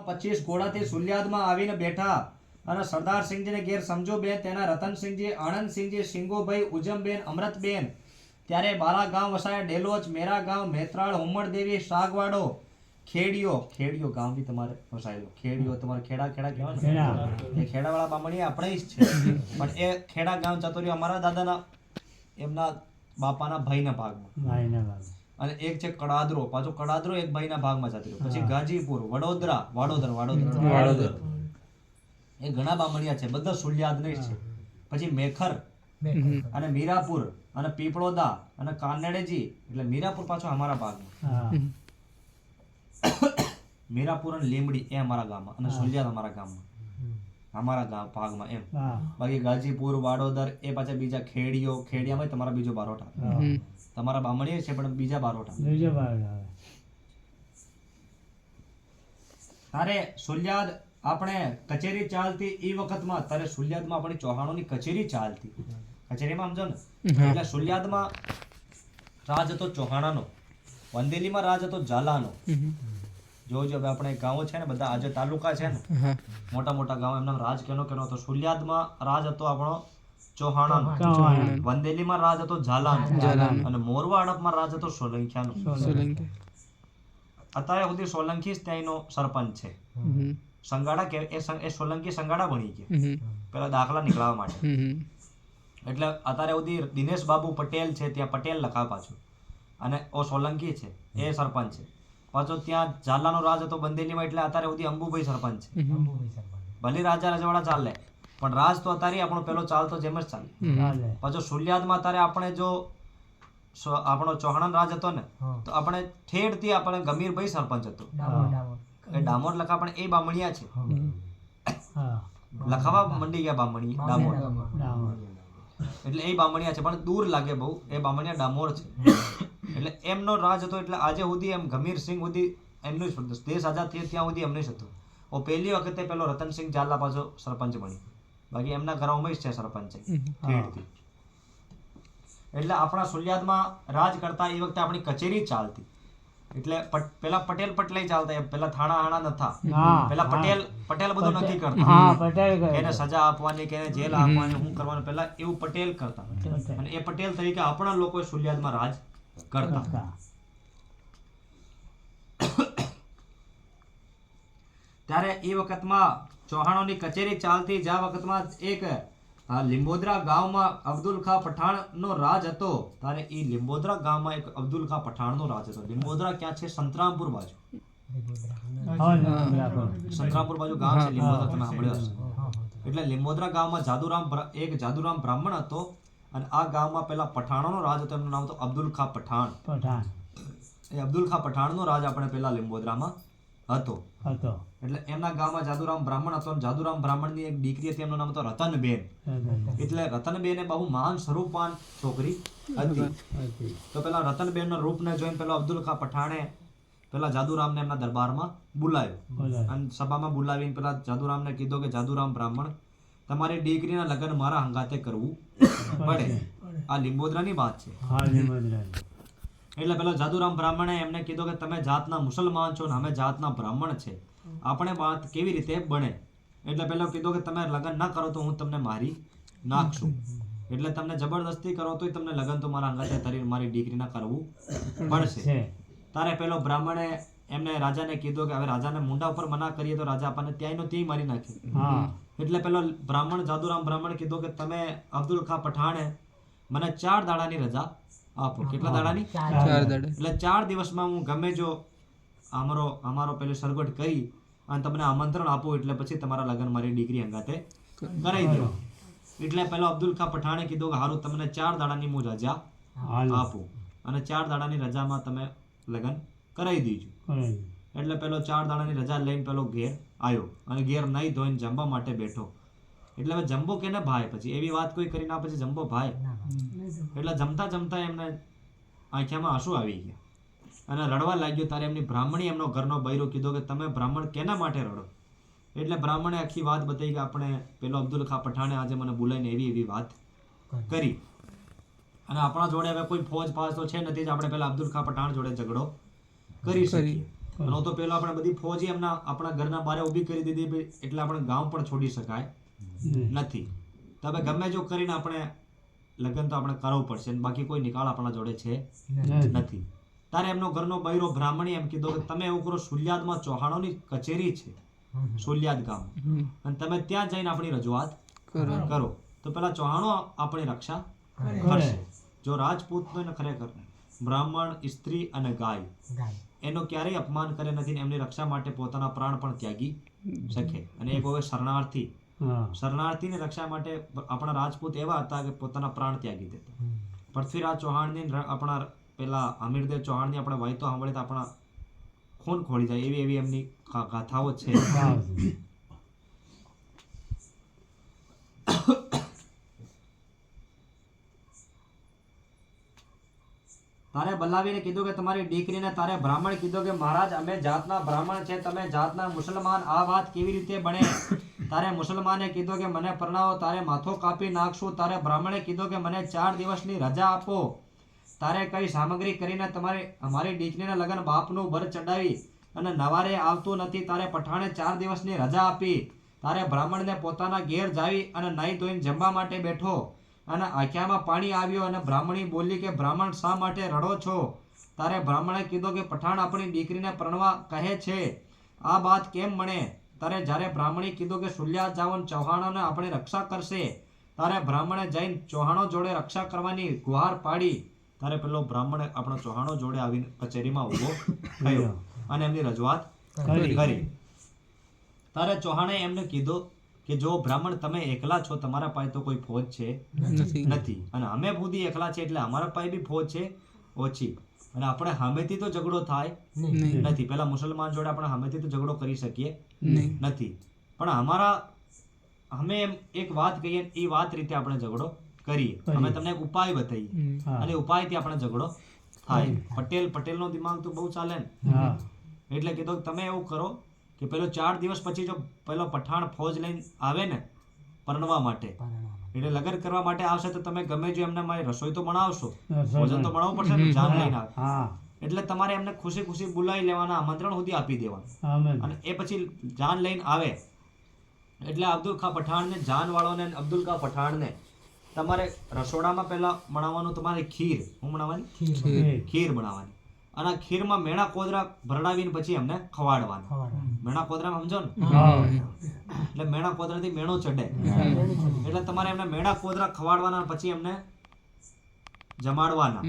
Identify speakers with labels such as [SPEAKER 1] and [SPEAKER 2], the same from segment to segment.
[SPEAKER 1] 25 ઘોડાથી સુલિયાદમાં આવીને બેઠા અને સરદારસિંહજીને ઘેર સમજુબેન, તેના રતનસિંહજી, આનંદસિંહજી, સિંગુભાઈ, ઉજમબેન, અમૃતબેન, ત્યારે બાલા ગામ વસાયા, ડેલોચ, મેરા ગામ, મેત્રાળ, હુમણદેવી, સાગવાડો, ખેડીઓ ગામ બી તમારે વસાયેલો. ખેડીઓ તમારે ખેડા કહેવાય ને, એ ખેડાવાળા બામણી આપણે જ છે. પણ એ ખેડા ગામ જતો રહ્યો અમારા દાદાના, એમના બાપાના ભાઈના ભાગમાં. અને એક છે કડાદરો, પાછો કડાદરો એક ભાઈના ભાગમાં જતો રહ્યો. પછી ગાજીપુર, વાડોદર, એ ઘણા બામણિયા છે, બધા સુલિયાદ નહીં છે. પછી મેખર અને મીરાપુર અને પીપળોદા અને કાનડેજી, એટલે મીરાપુર પાછો અમારા ભાગમાં. મીરાપુર અને લીમડી એ અમારા ગામમાં, અને સુલિયાદ અમારા ગામમાં, અમારા ભાગમાં એમ. બાકી ગાજીપુર, વાડોદર એ પાછા બીજા ખેડિયામાં તમારા બીજો બારોટા, તમારા બામણીએ છે પણ બીજા બારોટા. તારે સુલિયાદ આપણે કચેરી ચાલતી એ વખતમાં, તારે સુલિયાદમાં આપણી ચૌહાણોની કચેરી ચાલતી. કચેરીમાં સમજો ને, એટલે સુલિયાદમાં રાજ હતો ચૌહાણાનો, વંદેલીમાં રાજ હતો ઝાલાનો. જોજો હવે આપણે ગામો છે ને બધા, આજે તાલુકા છે ને મોટા મોટા ગામો, એમના રાજ કેનો હતો. સુલિયાદમાં રાજ હતો આપણો ચૌહાણાનો, વંદેલીમાં રાજ હતો ઝાલાનો, અને મોરવા હડપમાં રાજ હતો સોલંકીયાનો. અત્યારે સુધી સોલંકી જ ત્યાંનો સરપંચ છે. સંગાડા કે એ સોલંકી સંગાડા બની ગયા પેલા દાખલા નીકળવા માટે. એટલે અત્યારે સુધી દિનેશ બાબુ પટેલ છે, ત્યાં પટેલ લખા પાછું, અને ઓ સોલંકી છે એ સરપંચ છે. પાછો ત્યાં ઝાલાનો રાજ હતો બંદેલીમાં, એટલે અત્યારે સુધી અંબુભાઈ સરપંચ છે. ભલે રાજા રજવાડા ચાલે, પણ રાજ તો અત્યારે આપણો પેલો ચાલતો જેમ જ ચાલે. પાછો સુલિયાદમાં અત્યારે આપણે જો આપણો ચૌહાણ રાજ હતો ને, તો આપણે ઠેઠથી આપણે ગમીરભાઈ સરપંચ હતો. એ ડામોર લખા પણ એ બામણિયા છે, લખાવા મંડી ગયા બામણી ડામોર, એટલે એ બામણિયા છે, પણ દૂર લાગે બહુ. એ બામણિયા ડામોર છે, એટલે એમનો રાજ હતો. એટલે આજે સુધી એમ ગમીર સિંહ સુધી એમનું જ દેશ આઝાદ થયો ત્યાં સુધી એમને જ હતો. પહેલી વખતે પેલો રતનસિંહ ઝાલા પાછો સરપંચ બન્યો, બાકી એમના ઘરોમાં જ છે સરપંચ ઠેઠથી. એટલે આપણા સુલિયાદમાં રાજ કરતા એ વખતે આપણી કચેરી ચાલતી. એટલે પેલા પટેલ પટલાઈ ચાલતા, પેલા થાણા હાણા નથા, પેલા પટેલ બધું નક્કી કરતા, એને સજા આપવાની કે જેલ આપવાની, શું કરવાનું, પેલા એવું પટેલ કરતા. અને એ પટેલ તરીકે આપણા લોકો સુલિયાદમાં રાજ કરતા. ત્યારે એ વખતમાં ચૌહાણોની કચેરી ચાલતી. જ્યાં વખતમાં એક લીંબોદરા ગામમાં અબ્દુલ ખા પઠાણ નો રાજ હતો. ત્યારે એ લીંબોદરા ગામમાં એક અબ્દુલ ખા પઠાણ નો રાજ હતો. લીંબોદરા ક્યાં છે? સંતરામપુર બાજુ, સંતરામપુર બાજુ ગામ છે લીંબોદરા, તમે સાંભળ્યો હશે. એટલે લીંબોદરા ગામમાં એક જાદુરામ બ્રાહ્મણ હતો, અને આ ગામમાં પેલા પઠાણોનો રાજ હતો. એમનું નામ હતો અબ્દુલ ખા પઠાણ. એ અબ્દુલ ખા પઠાણ નો રાજ આપણે પેલા લીંબોદરામાં હતો. એટલે એમના ગામમાં જાદુરામ બ્રાહ્મણ હતો. જાદુરામ બ્રાહ્મણની એક દીકરી હતી, એમનું નામ હતો રતનબેન. એટલે રતનબેન એ બહુ મહાન સ્વરૂપવાન છોકરી હતી. તો પેલા રતનબેનના રૂપને જોઈને પેલો અબ્દુલ ખા પઠાણે પેલા જાદુરામને એમના દરબારમાં બોલાવ્યો, અને સભામાં બોલાવીને પેલા જાદુરામને કીધું કે જાદુરામ બ્રાહ્મણ, તમારી દીકરીના લગ્ન મારા હંગાતે કરવું પડે. આ લીંબોદરાની વાત છે. એટલે પેલા જાદુરામ બ્રાહ્મણે એમને કીધું કે તમે જાતના મુસલમાન છો ને અમે જાતના બ્રાહ્મણ છે, આપણે વાત કેવી રીતે બને. એટલે પેલો કીધું કે તમે લગ્ન ના કરો તો હું તમને મારી નાખશું. એટલે તમને જબરદસ્તી કરો તો તમને લગ્ન તો મારા અંગાતે મારી દીકરીના કરવું પડશે. તારે પેલો બ્રાહ્મણે એમને રાજાને કીધું કે હવે રાજાને મુંડા ઉપર મના કરીએ તો રાજા આપણને ત્યાંનો ત્યાં મારી નાખે. એટલે પેલો બ્રાહ્મણ જાદુરામ બ્રાહ્મણ કીધું કે તમે અબ્દુલ ખા પઠાણે મને 4 દાડાની રજા આપો. કેટલા દાડાની? 4 દાડા. એટલે 4 દિવસમાં હું ગમે જો અમારો પેલો સરગટ કરી અને તમને આમંત્રણ આપું, એટલે પછી તમારા લગ્ન મારી દીકરી અંગાતે કરાવી દો. એટલે પેલો અબ્દુલ ખા પઠાણે કીધું કે હારું તમને 4 દાડાની હું રજા આપું, અને 4 દાડાની રજામાં તમે લગ્ન કરાવી દેજો. એટલે પેલો 4 દાડાની રજા લઈને પેલો ઘેર આવ્યો, અને ઘેર નહીં ધોઈને જમવા માટે બેઠો. એટલે હવે જંબો કેને ભાઈ, પછી એવી વાત કોઈ કરી ના, પછી જંબો ભાઈ. એટલે જમતા જમતા એમને આંખમાં આંસુ આવી ગયા અને રડવા લાગ્યો. ત્યારે એમની બ્રાહ્મણી એમનો ઘરનો બૈરો કીધો કે તમે બ્રાહ્મણ કેના માટે રડો? એટલે બ્રાહ્મણે આખી વાત બતાવી કે આપણે પેલો અબ્દુલ ખા પઠાણે આજે મને બોલાવીને એવી વાત કરી, અને આપણા જોડે હવે કોઈ ફોજ પાસ તો છે નથી, આપણે પેલા અબ્દુલ ખા પઠાણ જોડે ઝઘડો કરી શકીએ. અને તો પેલો આપણે બધી ફોજી એમના આપણા ઘરના બારે ઊભી કરી દીધી એટલે આપણે ગામ પણ છોડી શકાય નથી. તો હવે ગમે જો કરીને આપણે લગ્ન તો આપણે કરવું પડશે, બાકી કોઈ નિકાલ આપણા જોડે છે નથી. તારે એમનો ઘરનો બૈરો બ્રાહ્મણી એમ કીધું કે તમે એવું કરો, સુલિયાદમાં ચૌહાણોની કચેરી છે, સુલિયાદ ગામ, અને તમે ત્યાં જઈને આપણી રજૂઆત કરો તો પેલા ચૌહાણો આપણી રક્ષા કરશે. જો રાજપૂતનો એને ખરેખર બ્રાહ્મણ, સ્ત્રી અને ગાય એનો ક્યારેય અપમાન કરે નથી, એમની રક્ષા માટે પોતાના પ્રાણ પણ ત્યાગી શકે. અને એક હવે શરણાર્થી, શરણાર્થીની રક્ષા માટે આપણા રાજપૂત એવા હતા કે પોતાના પ્રાણ ત્યાગી દેતા. પૃથ્વીરાજ ચૌહાણની આપણા પેલા અમીરદેવ ચૌહાણની આપણે વાયતો સાંભળીએ તો આપણા ખૂન ખોળી જાય એવી એવી એમની ગાથાઓ છે. તારે બોલાવીને કીધું કે તમારી દીકરીને તારે બ્રાહ્મણ કીધું કે મહારાજ અમે જાતના બ્રાહ્મણ છે, તમે જાતના મુસલમાન, આ વાત કેવી રીતે બને? તારે મુસલમાને કીધું કે મને પરણાવો, તારે માથો કાપી નાખશું. તારે બ્રાહ્મણે કીધું કે મને 4 દિવસની રજા આપો. તારે કઈ સામગ્રી કરીને અમારી દીકરીના લગ્ન બાપનું બર ચડાવી અને નવારે આવતું નથી. તારે પઠાણે 4 દિવસની રજા આપી. તારે બ્રાહ્મણને પોતાના ઘેર જાવી અને નાઈ ધોઈને જમવા માટે બેઠો અને આંખ્યામાં પાણી આવ્યું અને બ્રાહ્મણી બોલી કે બ્રાહ્મણ શા માટે રડો છો? તારે બ્રાહ્મણે કીધું કે પઠાણ આપણી દીકરીને પરણવા કહે છે, આ વાત કેમ બને? તારે જ્યારે બ્રાહ્મણી કીધું કે સુલિયાદ જાવન ચૌહાણોને આપણી રક્ષા કરશે, તારે બ્રાહ્મણે જઈને ચૌહાણો જોડે રક્ષા કરવાની ગુહાર પાડી. તારે પેલો બ્રાહ્મણ આપણો ચૌહાણો જોડે આવીને કચેરીમાં ઊભો થયો અને એમની રજૂઆત કરી. તારે ચૌહાણે એમને કીધું કે જો બ્રાહ્મણ તમે એકલા છો, તમારા પાસે તો કોઈ ફોજ છે નથી, અને અમે બુદ્ધિ એકલા છે એટલે અમારા પાસે બી ફોજ છે ઓછી, અને આપણે સામેથી તો ઝઘડો થાય નથી. પેલા મુસલમાન જોડે આપણે સામેથી તો ઝઘડો કરી શકીએ નથી, પણ અમે એક વાત કહીએ એ વાત રીતે આપણે ઝઘડો કરીએ. અમે તમને એક ઉપાય બતાવીએ અને ઉપાયથી આપણે ઝઘડો થાય. પટેલનો દિમાગ તો બહુ ચાલે ને, એટલે કીધું તમે એવું કરો કે પેલો 4 દિવસ પછી જો પેલો પઠાણ ફોજ લઈને આવે ને પરણવા માટે, એટલે લગ્ન કરવા માટે આવશે તો તમે ગમે જો એમને મારી રસોઈ તો બનાવશો, ભોજન તો બનાવવું પડશે ને, જાન લઈને આવે એટલે તમારે એમને ખુશી ખુશી બોલાવી લેવાના, આમંત્રણ સુધી આપી દેવાનું. અને એ પછી જાન લઈને આવે એટલે અબ્દુલ ખા પઠાણને, જાન વાળોને અબ્દુલ ખા પઠાણને તમારે રસોડામાં પહેલા બનાવવાનું તમારે ખીર. શું બનાવવાની? ખીર બનાવવાની. અને ખીરમાં મેણા કોદરા ભરડાવીને પછી એમને ખવાડવાના. મેણા કોદરા સમજો ને, એટલે મેણા કોદરાથી મેણો ચડે એટલે તમારે એમને મેણા કોદરા ખવાડવાના, પછી એમને જમાડવાના,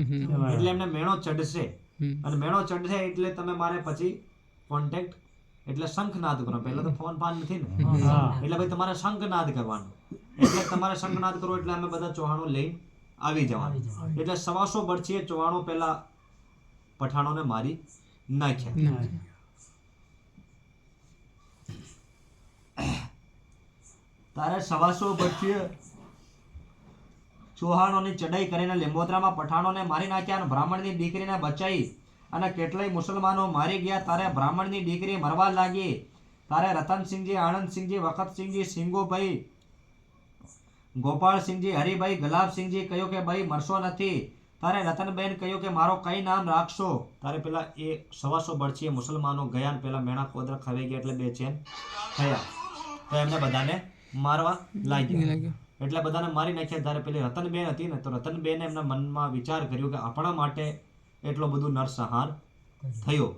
[SPEAKER 1] એટલે એમને મેણો ચડશે. અને મેણો ચડશે એટલે તમે મારે પછી કોન્ટેક્ટ એટલે શંખનાદ કરો. પહેલા તો ફોન ફાન નથી ને, એટલે ભાઈ તમારે શંખનાદ કરવાનું. એટલે તમારે શંખનાદ કરો એટલે અમે બધા ચૌહાણો લઈને આવી જવાનું. એટલે 125 બરછીએ ચૌહાણો પેલા પઠાણોને મારી નાખ્યા. તારે 125 બરછીએ ચૌહાણોની ચડાઈ કરીને લીંબોદરામાં પઠાણોને મારી નાખ્યા અને બ્રાહ્મણની દીકરીને બચાવી અને કેટલાય મુસલમાનો મારી ગયા. તારે બ્રાહ્મણની દીકરી મરવા લાગી. તારે રતનસિંહજી, આનંદસિંહજી, વખતસિંહજી, સિંગુભાઈ, ગોપાલસિંહજી, હરિભાઈ, ગલાબસિંહજી કહ્યું કે ભાઈ મરશો નથી. તારે રતનબેન કહ્યું કે મારો કઈ નામ રાખશો. તારે પેલા એ 125 બરછીએ મુસલમાનો ગયા, પેલા મેણા કોદરા ખવાઈ ગયા એટલે બેચેન થયા, તો એમને બધાને મારવા લાગ્યા. એટલે બધાને મારી નાખ્યા. ત્યારે પેલી રતનબેન હતી ને, તો રતનબેને એમના મનમાં વિચાર કર્યો કે આપણા માટે એટલો બધું નરસંહાર થયો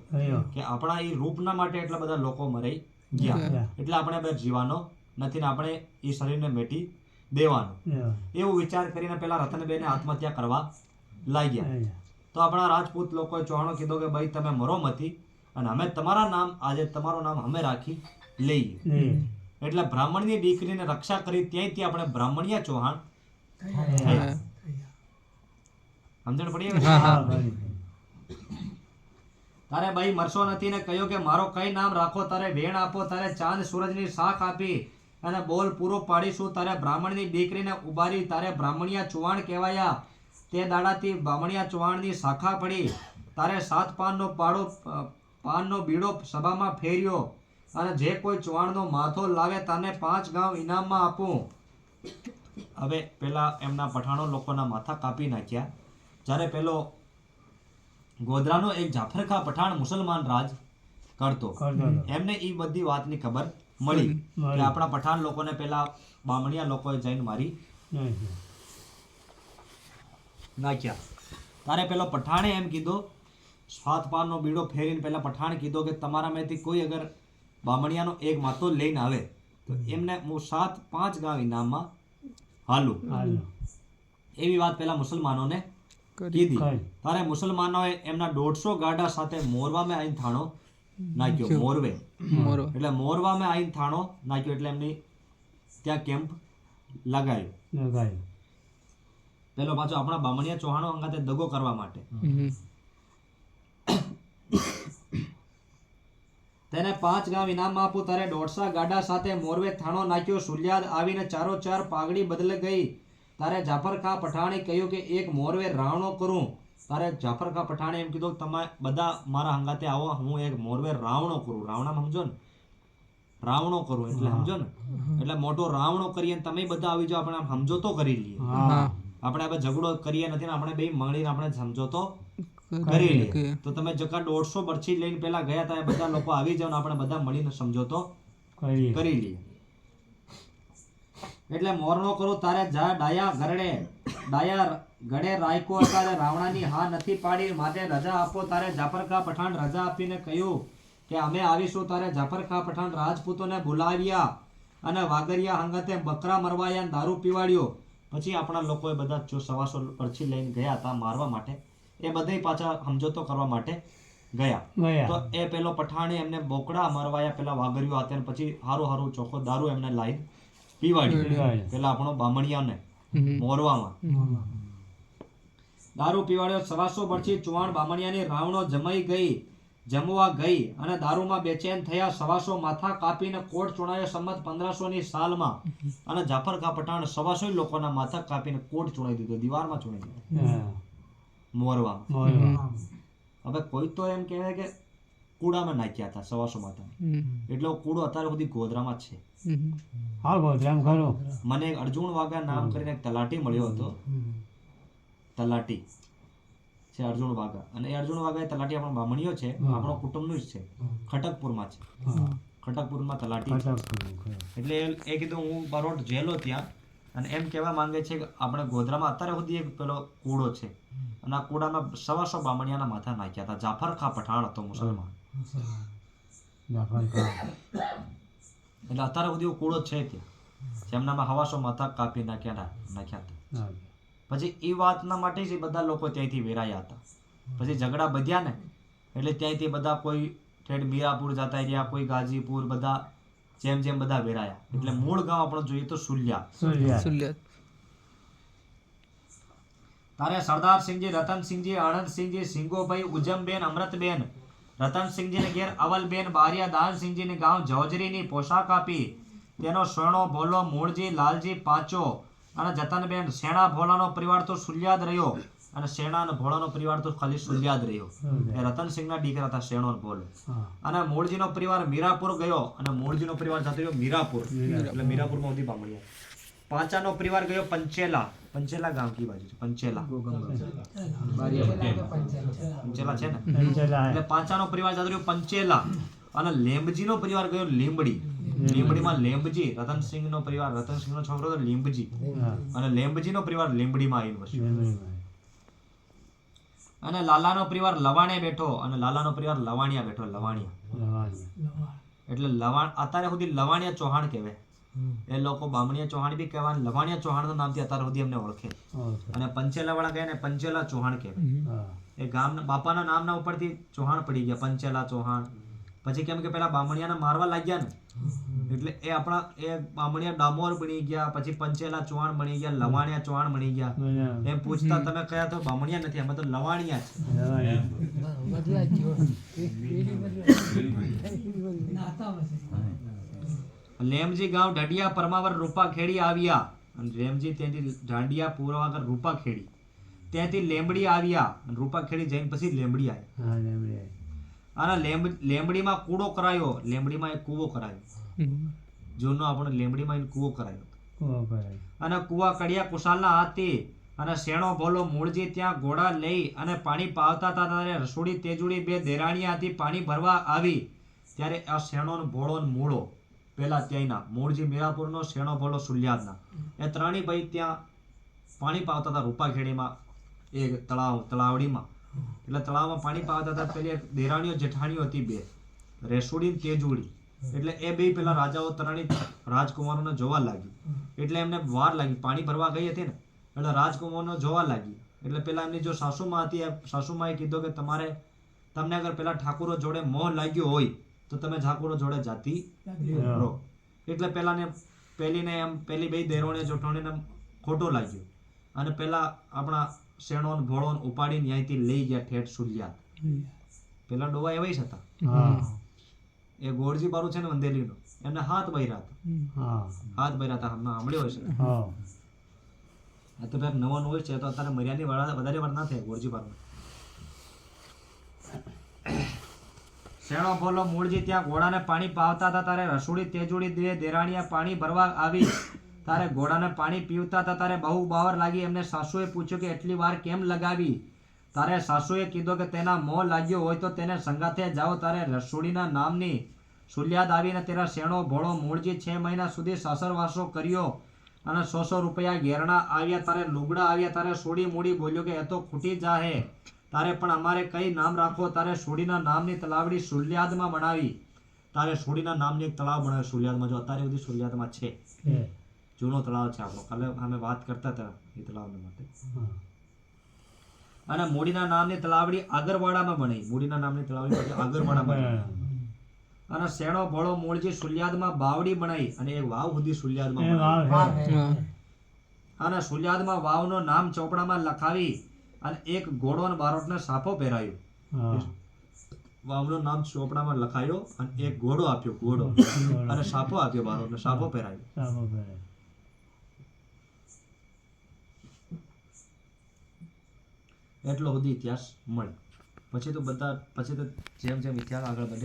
[SPEAKER 1] કે આપણા એ રૂપના માટે એટલા બધા લોકો મરી ગયા, એટલે આપણે બે જીવાનો નથી ને આપણે એ શરીરને મેટી દેવાનું. એવું વિચાર કરીને પેલા રતનબેને આત્મહત્યા કરવા લાગ્યા. તો આપણા રાજપૂત લોકોએ ચૌહાણો કીધું કે ભાઈ તમે મરો મતી અને અમે તમારા નામ, આજે તમારું નામ અમે રાખી લઈએ. એટલે બ્રાહ્મણની દીકરીને રક્ષા કરી ત્યાંથી આપણે બ્રાહ્મણિયા ચૌહાણ થયા. સમજણ પડી? તારે ભાઈ મરશો નથી ને કહ્યું કે મારો કઈ નામ રાખો. તારે વેણ આપો. તારે ચાંદ સૂરજની શાખ આપી અને બોલ પૂરો પાડીશું. તારે બ્રાહ્મણની દીકરીને ઉબારી. તારે બ્રાહ્મણિયા ચૌહાણ કહેવાયા. તે દાડાથી બ્રાહ્મણિયા ચૌહાણની શાખા પડી. તારે 7 પાનનો બીડો સભામાં ફેર્યો અને જે કોઈ ચૌહાણનો માથો લાવે તને 5 ગાંવ ઇનામમાં આપું. હવે પેલા એમના પઠાણો લોકોના માથા કાપી નાખ્યા. જ્યારે પેલો ગોધરાનો એક જાફર ખા પઠાણ મુસલમાન રાજ કરતો. એમને એ બધી વાતની ખબર મળી કે આપણા પઠાણ લોકોને પેલા બામણિયા લોકોએ જઈને મારી નાખ્યા. તારે પેલો પઠાણે એમ કીધું, 7 પાનનો બીડો ફેરીને પેલા પઠાણ કીધો કે તમારામાંથી કોઈ અગર બામણિયાનો એક માતો લઈને આવે તો એમને હું 5 ગાંવ ઇનામમાં હાલું. એવી વાત પેલા મુસલમાનોને કીધી. તારે મુસલમાનોએ એમના 150 ગાડા સાથે મોરવામાં આવીને થાણો નાખ્યો. મોરવે એટલે મોરવામાં આવીને થાણો નાખ્યો એટલે એમની ત્યાં કેમ્પ લગાવ્યો. પેલો પાછો આપણા બામણિયા ચૌહાણો અંગાતે દગો કરવા માટે. તેને 5 ગાંવ ઇનામ આપું. તારે 150 ગાડા સાથે મોરવે થાણો નાખ્યો. સુલિયાદ આવીને 4 પાઘડી બદલે ગઈ. તારે જાફર ખાં પઠાણે કહ્યું કે એક મોરવે રાવણો કરું. તારે જાફર ખાં પઠાણે એમ કીધું તમે બધા મારા હંગાતે આવો, હું એક મોરવે રાવણો કરું. રાવણા સમજો ને, રાવણો કરું એટલે સમજો ને, એટલે મોટો રાવણો કરીએ તમે બધા આવી જાઓ, આપણે સમજોતો કરી લઈએ. આપણે હવે ઝઘડો કરીએ નથી ને, આપણે બે મળીને આપણે સમજોતો કરી લઈએ. તો તમે જકા 150 બરછી લઈને પેલા ગયા હતા, એ બધા લોકો આવી જાવ ને આપણે બધા મળીને સમજોતો કરી લઈએ. એટલે મોરણો કરો. તારે જા ડાયા ગળે રાયકો હતા, રાવણાની હા નથી પાડી, માટે રજા આપો. તારે જાફર ખાં પઠાણ રજા આપીને કહ્યું કે અમે આવીશું. તારે જાફર ખાં પઠાણ રાજપૂતોને બોલાવ્યા અને વાગરિયા હંગાતે બકરા મરવાયા, દારૂ પીવાડ્યો. પછી આપણા લોકોએ બધા 125 પરછી લઈને ગયા હતા મારવા માટે, એ બધા પાછા સમજોતો કરવા માટે ગયા. તો એ પેલો પઠાણે એમને બોકડા મરવાયા પેલા વાગરિયો હતા, પછી હારું ચોખ્ખો દારૂ એમને લાઈન પીવાડ્યું. પેલા આપણો બામણિયાને મોરવામાં દારૂ પીવાડ્યો. 125 પરછી ચુવાણ બામણિયાની રાવણો જમવા ગઈ અને દારૂમાં બેચેન થયા. 125 માથા કાપીને કોટ ચૂણાયો સંમત 1500ની સાલમાં. અને જાફર ખાં પઠાણ 125 લોકોના માથા કાપીને કોટ ચૂણાઈ દીધો, દીવારમાં ચૂણાઈ દીધો મોરવામાં. હવે કોઈ તો એમ કહેવાય કે કુડામાં નાખ્યા હતા 125 માથા, એટલે કુડો અત્યારે સુધી ગોધરામાં જ છે. મને એક અર્જુન વાઘા નામ કરીને એક તલાટી મળ્યો હતો. તલાટી છે અર્જુન વાઘા, અને એ અર્જુન વાઘા એ તલાટી આપણો બામણીઓ છે, આપણો કુટુંબનું જ છે. ખટકપુરમાં છે, ખટકપુરમાં તલાટી. એટલે એ કીધું હું બરોડ જેલો ત્યાં, અને એમ કહેવા માંગે છે કે આપણે ગોધરામાં અત્યારે સુધી એક પેલો કૂડો છે, અને આ કૂડામાં 125 બામણિયાના માથા નાખ્યા હતા. જાફર ખાં પઠાણ હતો મુસલમાન, એટલે અત્યારે સુધી કૂડો છે ત્યાં, જેમનામાં 125 માથા કાપી નાખ્યા હતા. પછી એ વાતના માટે જ બધા લોકો ત્યાંથી વેરાયા હતા. પછી ઝઘડા બધ્યા ને, એટલે ત્યાંથી બધા કોઈ ઠેઠ મીરાપુર જતા રહ્યા, કોઈ ગાજીપુર, બધા જેમ બધા વેરાયા. એટલે મૂળ ગામ આપણો જોઈએ તો સુલિયા. તારે સરદારસિંહજી, રતનસિંહજી, આનંદસિંહજી, સિંગોભાઈ, ઉજમબેન, અમૃતબેન, રતનસિંહજીને ઘેર અવલબેન, બારિયા દાનસિંહજીને ગામ જવજરીની પોશાક આપી. તેનો સ્વર્ણો ભોલો, મૂળજી, લાલજી, પાંચો અને જતનબેન. શેણા ભોલાનો પરિવાર તો સુલિયાદ રહ્યો, અને શેણા અને ભોળાનો પરિવાર તો ખાલી સુલિયાદ રહ્યો. એ રતનસિંહના દીકરા હતા શેણો અને ભોલો. અને મૂળજીનો પરિવાર મીરાપુર ગયો, અને મૂળજીનો પરિવાર જતો રહ્યો મીરાપુર, એટલે મીરાપુરમાં સુધી બામણિયા. પાંચાનો પરિવાર ગયો પંચેલા. પંચેલા ગામ કી બાજુ છે? પંચેલા છે ને, એટલે પાંચાનો પરિવાર જતો રહ્યો પંચેલા. અને લેમ્બજીનો પરિવાર ગયો લીંબડી. લીંબડીમાં લેમ્બજી, રતનસિંહનો પરિવાર, રતનસિંહનો છોકરો હતો લીંબજી, અને લેમ્બજીનો પરિવાર લીંબડીમાં આવીને વસ્યો. અને લાલાનો પરિવાર લવાણે બેઠો, અને લાલાનો પરિવાર લવાણિયા બેઠો. લવાણિયા એટલે લવાણ, અત્યારે સુધી લવાણિયા ચૌહાણ કહેવાય. એ લોકો બામણિયા ચૌહાણ બી કહેવાય, લવાણિયા ચૌહાણના નામથી અત્યારે સુધી એમને ઓળખે. અને પંચેલા વાળા કહે ને પંચેલા ચૌહાણ કહેવાય. એ ગામના બાપાના નામના ઉપરથી ચૌહાણ પડી ગયા, પંચેલા ચૌહાણ. પછી કેમ કે પેલા બામણિયાને મારવા લાગ્યા ને, એટલે એ આપણા એ બામણિયા ડામોર બની ગયા, પછી પંચેલા ચૌહાણ બની ગયા, લવાણિયા ચૌહાણ બની ગયા. એમ પૂછતા તમે કયા તો બામણિયા નથી, અમે તો લવાણિયા છે. લેમજી ગામ ઢડિયા પરમાવર રૂપા ખેડી આવ્યા, અને રેમજી ત્યાંથી ઢાંડિયા પુરવાગર રૂપા ખેડી, ત્યાંથી લેમડી આવ્યા, અને રૂપા ખેડી જઈને પછી લેમડી આવ્યા. અને લેમડીમાં કૂડો કરાયો. લેમડીમાં એક કૂવો કરાયો, જૂનો આપણો લેમડીમાં કૂવો કરાયો. અને કૂવા કડિયા કુશાલના હાથથી. અને શેણો ભોલો મૂળજી ત્યાં ઘોડા લઈ અને પાણી પાવતા હતા. ત્યારે રસોડી તેજુડી બે દેરાણીયા હતી પાણી ભરવા આવી. ત્યારે આ શેણો ને ભોળો ને મૂળો પેલા ત્યાંના મૂળજી મીરાપુરનો, શેણો ભોળો સુલિયાદના, એ ત્રણેય ભાઈ ત્યાં પાણી પાવતા હતા રૂપાખેડીમાં, એ તળાવડીમાં. એટલે તળાવમાં પાણી પાવતા હતા. પેલી એક દેરાણીઓ જેઠાણીઓ હતી બે, રેસુડી ને તેજુડી. એટલે એ બે પેલા રાજાઓ ત્રણેય રાજકુમારોને જોવા લાગી. એટલે એમને વાર લાગી, પાણી ભરવા ગઈ હતી ને એટલે રાજકુમારોને જોવા લાગી. એટલે પેલા એમની જો સાસુમાં હતી, સાસુમાએ કીધું કે તમને અગર પેલા ઠાકુરો જોડે મોહ લાગ્યો હોય તો તમે ઠાકુરો જોડે જાતી રહો. એટલે પેલી બે દેરોણે જોઠોણીને ખોટો લાગ્યો અને પેલા આપણા શેણો ને ભોળો ને ઉપાડીને અહીંથી લઈ ગયા ઠેઠ સુલિયાદ. પેલા ડોવા એવા જ હતા. એ ગોળજી બારું છે ને વંદેલીનો, એમને હાથ બૈરા હતા. હમણાં સાંભળ્યો હશે. આ તો નવો હોય છે તો અત્યારે મર્યાદની વધારે વાર ના થાય ગોળજી બારું. શેણો ભોલો મૂળજી ત્યાં ઘોડાને પાણી પાવતા હતા. તારે રસોડી તેજુડી દે દેરાણીયા પાણી ભરવા આવી. તારે ઘોડાને પાણી પીવતા હતા. તારે બહુ બાવર લાગી. એમને સાસુએ પૂછ્યું કે એટલી વાર કેમ લગાવી? તારે સાસુએ કીધું કે તેના મોં લાગ્યો હોય તો તેને સંગાથે જાઓ. તારે રસોડીના નામની સુલિયાદ આવીને તેરા શેણો ભોળો મૂળજી 6 મહિના સુધી સાસરવાસો કર્યો અને 100 રૂપિયા ઘેરણા આવ્યા. તારે લુગડા આવ્યા. તારે સોડી મૂડી બોલ્યો કે એ તો ખૂટી જાહે. તારે પણ અમારે કઈ નામ રાખો? તારે સોડીના નામની તલાવડી સુલિયાદમાં બનાવી. તારે સોડીના નામની એક તળાવ બનાવ્યો સુલિયાદમાં. જો અત્યારે બધી સુલિયાદમાં છે, જૂનો તળાવ છે આપણો. કાલે અમે વાત કરતા હતા એ તળાવને માટે. અને મૂડીના નામની તલાવડી આગરવાડામાં બની. મૂડીના નામની તલાવડી આગરવાડામાં બની. અને શેણો ભોળો મૂળજી સુલિયાદમાં બાવડી બનાવી અને એક વાવ સુધી સુલિયાદમાં બનાવી. અને સુલિયાદમાં વાવનો નામ ચોપડામાં લખાવી અને એક ઘોડો અને બારોટને સાફો પહેરાયો. વાવનું નામ ચોપડામાં લખાયો અને એક ઘોડો આપ્યો, ઘોડો અને સાફો આપ્યો, બારોટને સાફો પહેરાયો. એટલો સુધી ઇતિહાસ મળે. પછી તો જેમ જેમ ઇતિહાસ આગળ વધે